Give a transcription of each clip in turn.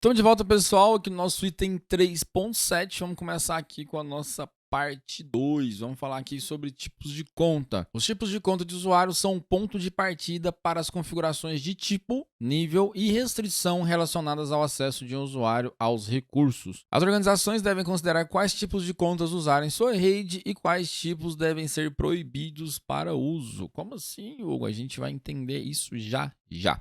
Estamos de volta, pessoal, aqui no nosso item 3.7. Vamos começar aqui com a nossa parte 2. Vamos falar aqui sobre tipos de conta. Os tipos de conta de usuário são um ponto de partida para as configurações de tipo, nível e restrição relacionadas ao acesso de um usuário aos recursos. As organizações devem considerar quais tipos de contas usar em sua rede e quais tipos devem ser proibidos para uso. Como assim, Hugo? A gente vai entender isso já.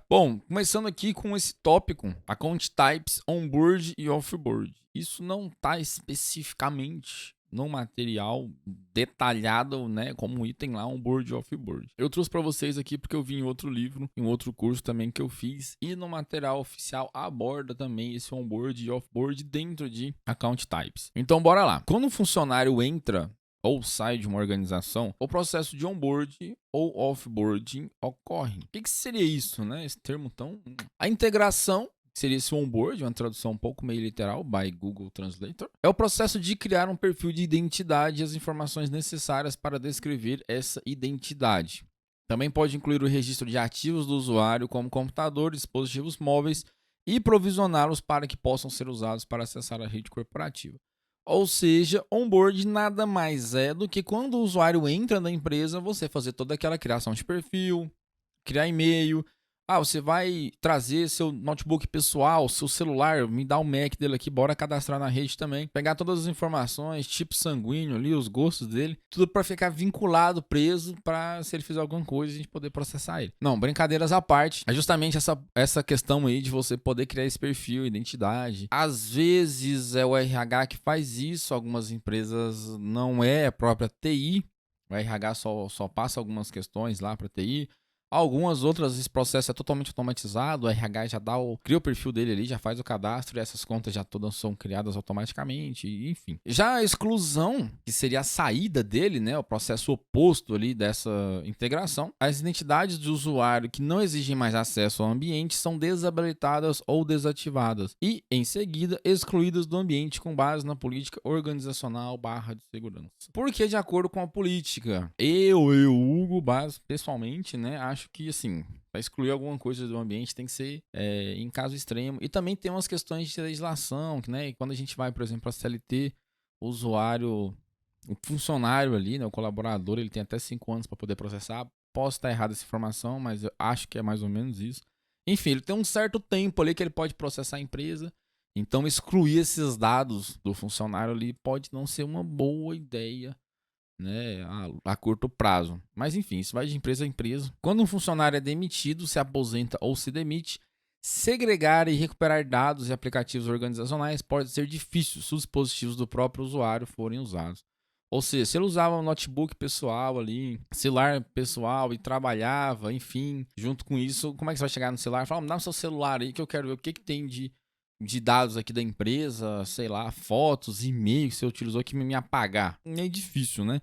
Bom, começando aqui com esse tópico, account types onboard e offboard. Isso não está especificamente no material detalhado, né, como item lá onboard e offboard. Eu trouxe para vocês aqui porque eu vi em outro livro, em outro curso também que eu fiz, e no material oficial aborda também esse onboard e offboard dentro de account types. Então bora lá. Quando um funcionário entra ou sai de uma organização, o processo de onboarding ou offboarding ocorre. O que seria isso, né? Esse termo tão... A integração, que seria esse onboard, uma tradução um pouco meio literal, by Google Translator, é o processo de criar um perfil de identidade e as informações necessárias para descrever essa identidade. Também pode incluir o registro de ativos do usuário, como computadores, dispositivos móveis, e provisioná-los para que possam ser usados para acessar a rede corporativa. Ou seja, onboard nada mais é do que quando o usuário entra na empresa, você fazer toda aquela criação de perfil, criar e-mail. Você vai trazer seu notebook pessoal, seu celular, me dá o Mac dele aqui, bora cadastrar na rede também. Pegar todas as informações, tipo sanguíneo ali, os gostos dele, tudo para ficar vinculado, preso, para se ele fizer alguma coisa a gente poder processar ele. Não, brincadeiras à parte, é justamente essa questão aí de você poder criar esse perfil, identidade. Às vezes é o RH que faz isso, algumas empresas não é a própria TI, o RH só passa algumas questões lá para TI. Algumas outras, esse processo é totalmente automatizado, o RH já cria o perfil dele ali, já faz o cadastro e essas contas já todas são criadas automaticamente, enfim. Já a exclusão, que seria a saída dele, né, o processo oposto ali dessa integração, as identidades do usuário que não exigem mais acesso ao ambiente são desabilitadas ou desativadas e, em seguida, excluídas do ambiente com base na política organizacional /de segurança. Porque, de acordo com a política, Hugo, pessoalmente, né, acho que, assim, para excluir alguma coisa do ambiente tem que ser em caso extremo. E também tem umas questões de legislação, que, né, quando a gente vai, por exemplo, para a CLT, o usuário, o funcionário ali, né, o colaborador, ele tem até 5 anos para poder processar. Posso estar errado essa informação, mas eu acho que é mais ou menos isso. Enfim, ele tem um certo tempo ali que ele pode processar a empresa. Então, excluir esses dados do funcionário ali pode não ser uma boa ideia, né, a curto prazo. Mas enfim, isso vai de empresa a empresa. Quando um funcionário é demitido, se aposenta ou se demite, segregar e recuperar dados e aplicativos organizacionais pode ser difícil se os dispositivos do próprio usuário forem usados. Ou seja, se ele usava um notebook pessoal ali, celular pessoal e trabalhava, enfim, junto com isso, como é que você vai chegar no celular e falar, me dá o seu celular aí que eu quero ver o que tem de dados aqui da empresa, sei lá, fotos, e-mail que você utilizou que me apagar. É difícil, né?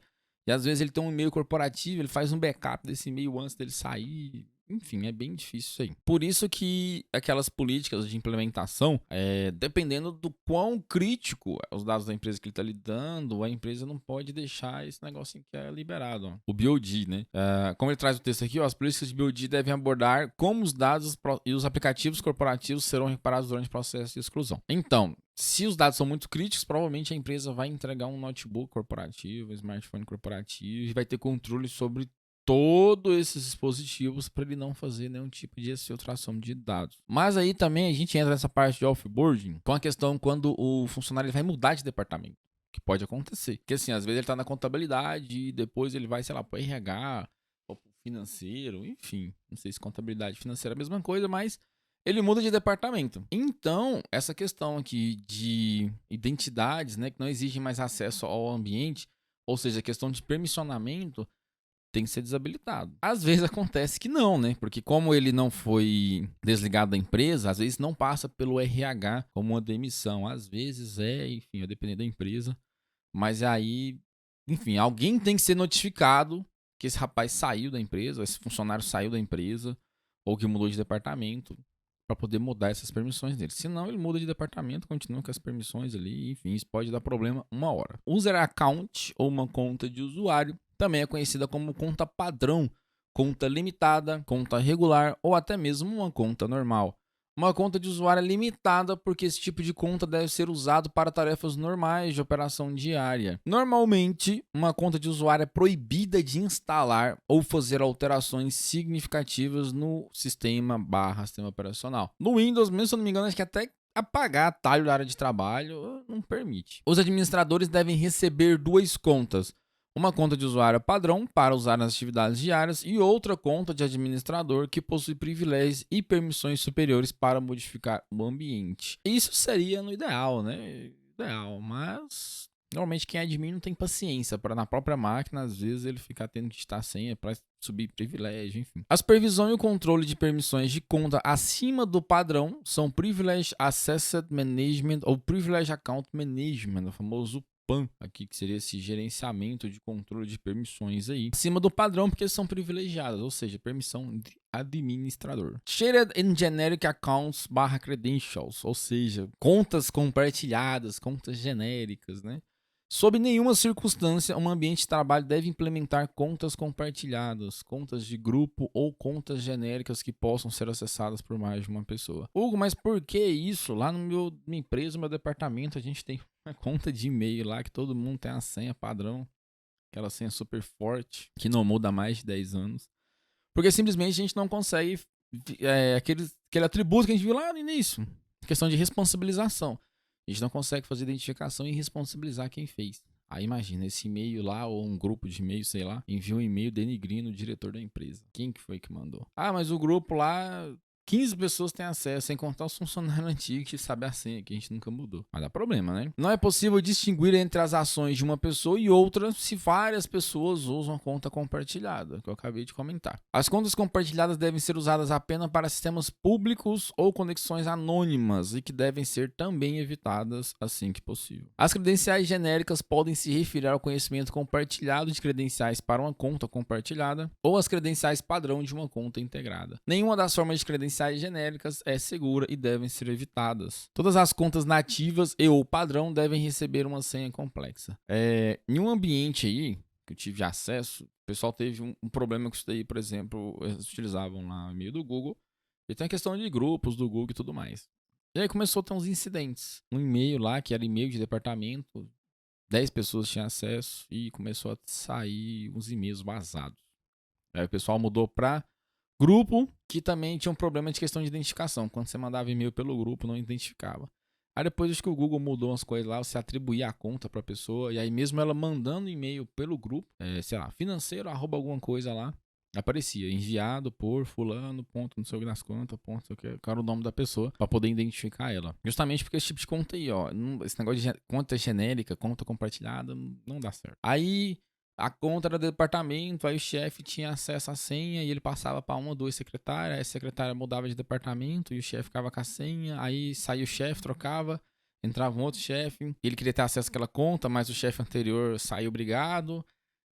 E às vezes ele tem um e-mail corporativo, ele faz um backup desse e-mail antes dele sair. Enfim, é bem difícil isso aí. Por isso que aquelas políticas de implementação, dependendo do quão crítico os dados da empresa que ele está lidando, a empresa não pode deixar esse negócio que é liberado. Ó. O BOD, né? Como ele traz o texto aqui, as políticas de BOD devem abordar como os dados e os aplicativos corporativos serão recuperados durante o processo de exclusão. Então, se os dados são muito críticos, provavelmente a empresa vai entregar um notebook corporativo, um smartphone corporativo e vai ter controle sobre todos esses dispositivos para ele não fazer nenhum tipo de exfiltração de dados. Mas aí também a gente entra nessa parte de offboarding com a questão quando o funcionário vai mudar de departamento, que pode acontecer. Porque assim, às vezes ele está na contabilidade e depois ele vai, sei lá, para o RH ou para o financeiro, enfim. Não sei se contabilidade financeira é a mesma coisa, mas ele muda de departamento. Então, essa questão aqui de identidades, né, que não exigem mais acesso ao ambiente, ou seja, a questão de permissionamento, tem que ser desabilitado. Às vezes acontece que não, né? Porque como ele não foi desligado da empresa, às vezes não passa pelo RH como uma demissão. Às vezes enfim, a depender da empresa. Mas aí, enfim, alguém tem que ser notificado que esse rapaz saiu da empresa, esse funcionário saiu da empresa, ou que mudou de departamento, para poder mudar essas permissões dele. Senão ele muda de departamento, continua com as permissões ali, enfim, isso pode dar problema uma hora. User account, ou uma conta de usuário, também é conhecida como conta padrão, conta limitada, conta regular ou até mesmo uma conta normal. Uma conta de usuário é limitada porque esse tipo de conta deve ser usado para tarefas normais de operação diária. Normalmente, uma conta de usuário é proibida de instalar ou fazer alterações significativas no sistema operacional. No Windows, mesmo se eu não me engano, acho que até apagar atalho da área de trabalho não permite. Os administradores devem receber duas contas. Uma conta de usuário padrão para usar nas atividades diárias e outra conta de administrador que possui privilégios e permissões superiores para modificar o ambiente. Isso seria no ideal, né? Ideal, mas normalmente quem é admin não tem paciência para na própria máquina, às vezes ele ficar tendo que digitar senha para subir privilégio, enfim. A supervisão e o controle de permissões de conta acima do padrão são Privileged Access Management ou Privileged Account Management, o famoso PAN aqui, que seria esse gerenciamento de controle de permissões aí, acima do padrão, porque são privilegiadas, ou seja, permissão de administrador. Shared and Generic Accounts / Credentials, ou seja, contas compartilhadas, contas genéricas, né? Sob nenhuma circunstância, um ambiente de trabalho deve implementar contas compartilhadas, contas de grupo ou contas genéricas que possam ser acessadas por mais de uma pessoa. Hugo, mas por que isso? Lá no minha empresa, no meu departamento, a gente tem uma conta de e-mail lá que todo mundo tem a senha padrão, aquela senha super forte, que não muda há mais de 10 anos. Porque simplesmente a gente não consegue aquele atributo que a gente viu lá no início, questão de responsabilização. A gente não consegue fazer identificação e responsabilizar quem fez. Aí imagina, esse e-mail lá, ou um grupo de e-mail, sei lá, envia um e-mail denigrindo o diretor da empresa. Quem que foi que mandou? Ah, mas o grupo lá, 15 pessoas têm acesso, sem contar os funcionários antigos que sabem a senha, que a gente nunca mudou. Mas dá problema, né? Não é possível distinguir entre as ações de uma pessoa e outra se várias pessoas usam a conta compartilhada, que eu acabei de comentar. As contas compartilhadas devem ser usadas apenas para sistemas públicos ou conexões anônimas e que devem ser também evitadas assim que possível. As credenciais genéricas podem se referir ao conhecimento compartilhado de credenciais para uma conta compartilhada ou as credenciais padrão de uma conta integrada. Nenhuma das formas de credenciais genéricas é segura e devem ser evitadas. Todas as contas nativas e ou padrão devem receber uma senha complexa. Em um ambiente aí que eu tive acesso, o pessoal teve um problema com isso daí, por exemplo, eles utilizavam lá o e-mail do Google e tem a questão de grupos do Google e tudo mais. E aí começou a ter uns incidentes. Um e-mail lá, que era e-mail de departamento, 10 pessoas tinham acesso e começou a sair uns e-mails vazados. Aí o pessoal mudou para grupo, que também tinha um problema de questão de identificação. Quando você mandava e-mail pelo grupo, não identificava. Aí depois acho que o Google mudou umas coisas lá, você atribuía a conta para a pessoa, e aí mesmo ela mandando e-mail pelo grupo, sei lá, financeiro, @ alguma coisa lá, aparecia, enviado por fulano, ponto, não sei o que das contas, ponto, não sei o que, era o nome da pessoa, para poder identificar ela. Justamente porque esse tipo de conta aí, ó, esse negócio de conta genérica, conta compartilhada, não dá certo. Aí a conta era do departamento, aí o chefe tinha acesso à senha e ele passava para uma ou duas secretárias, aí a secretária mudava de departamento e o chefe ficava com a senha, aí saía o chefe, trocava, entrava um outro chefe, ele queria ter acesso àquela conta, mas o chefe anterior saiu obrigado,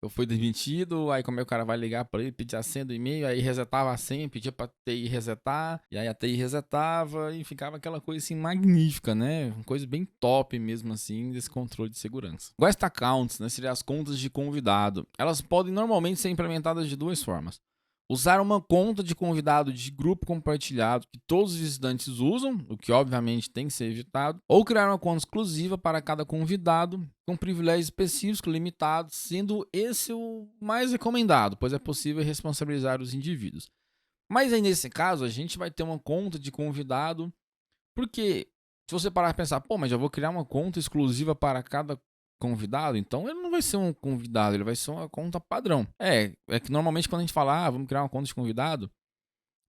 eu fui demitido, aí como é que o cara vai ligar para ele, pedir a senha do e-mail, aí resetava a senha, pedia pra TI resetar, e aí a TI resetava e ficava aquela coisa assim magnífica, né? Uma coisa bem top mesmo assim, desse controle de segurança. Guest Accounts, né, seriam as contas de convidado. Elas podem normalmente ser implementadas de duas formas. Usar uma conta de convidado de grupo compartilhado que todos os visitantes usam, o que obviamente tem que ser evitado, ou criar uma conta exclusiva para cada convidado, com privilégios específicos limitados, sendo esse o mais recomendado, pois é possível responsabilizar os indivíduos. Mas aí nesse caso, a gente vai ter uma conta de convidado, porque se você parar e pensar, pô, mas eu vou criar uma conta exclusiva para cada convidado, então ele não vai ser um convidado, ele vai ser uma conta padrão. É que normalmente quando a gente fala, vamos criar uma conta de convidado,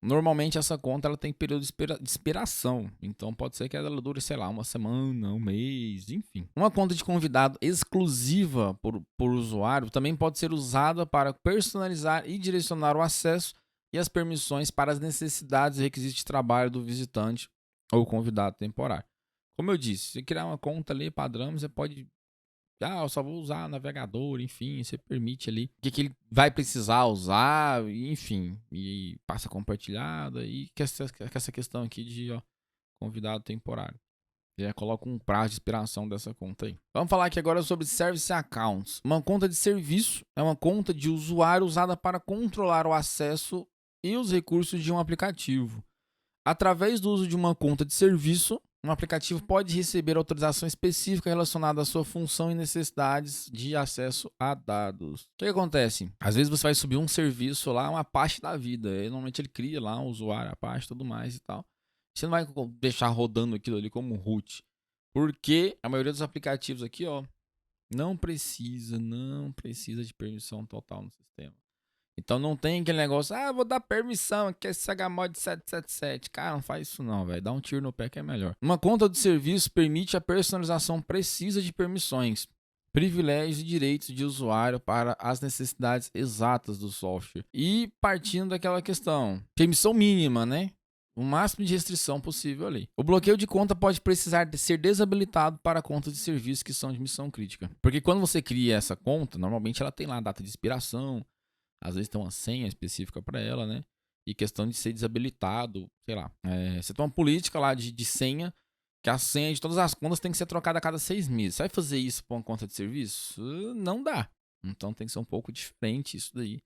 normalmente essa conta ela tem período de expiração, então pode ser que ela dure, sei lá, uma semana, um mês, enfim. Uma conta de convidado exclusiva por usuário também pode ser usada para personalizar e direcionar o acesso e as permissões para as necessidades e requisitos de trabalho do visitante ou convidado temporário. Como eu disse, se criar uma conta ali padrão, você pode eu só vou usar navegador, enfim, você permite ali o que ele vai precisar usar, enfim, e passa compartilhada, e que essa questão aqui de convidado temporário. Já coloca um prazo de expiração dessa conta aí. Vamos falar aqui agora sobre Service Accounts. Uma conta de serviço é uma conta de usuário usada para controlar o acesso e os recursos de um aplicativo. Através do uso de uma conta de serviço, um aplicativo pode receber autorização específica relacionada à sua função e necessidades de acesso a dados. O que acontece? Às vezes você vai subir um serviço lá, uma pasta da vida. E, normalmente ele cria lá um usuário, a pasta e tudo mais e tal. Você não vai deixar rodando aquilo ali como root. Porque a maioria dos aplicativos aqui, ó, não precisa de permissão total no sistema. Então não tem aquele negócio, vou dar permissão aqui é SHMod 777. Cara, não faz isso não, velho. Dá um tiro no pé que é melhor. Uma conta de serviço permite a personalização precisa de permissões, privilégios e direitos de usuário para as necessidades exatas do software. E partindo daquela questão, permissão mínima, né? O máximo de restrição possível ali. O bloqueio de conta pode precisar de ser desabilitado para contas de serviço que são de missão crítica. Porque quando você cria essa conta, normalmente ela tem lá a data de expiração, às vezes tem uma senha específica para ela, né? E questão de ser desabilitado, sei lá. Você tem uma política lá de senha, que a senha de todas as contas tem que ser trocada a cada 6 meses. Você vai fazer isso para uma conta de serviço? Não dá. Então tem que ser um pouco diferente isso daí.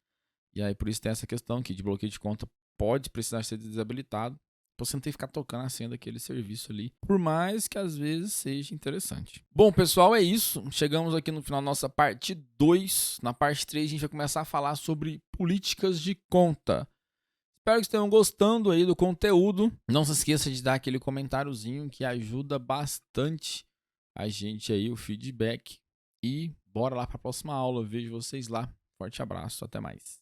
E aí por isso tem essa questão aqui de bloqueio de conta pode precisar ser desabilitado. Você não tem que ficar tocando a senha daquele serviço ali, por mais que às vezes seja interessante. Bom, pessoal, é isso. Chegamos aqui no final da nossa parte 2. Na parte 3 a gente vai começar a falar sobre políticas de conta. Espero que estejam gostando aí do conteúdo. Não se esqueça de dar aquele comentáriozinho que ajuda bastante a gente aí, o feedback. E bora lá para a próxima aula. Eu vejo vocês lá. Forte abraço, até mais.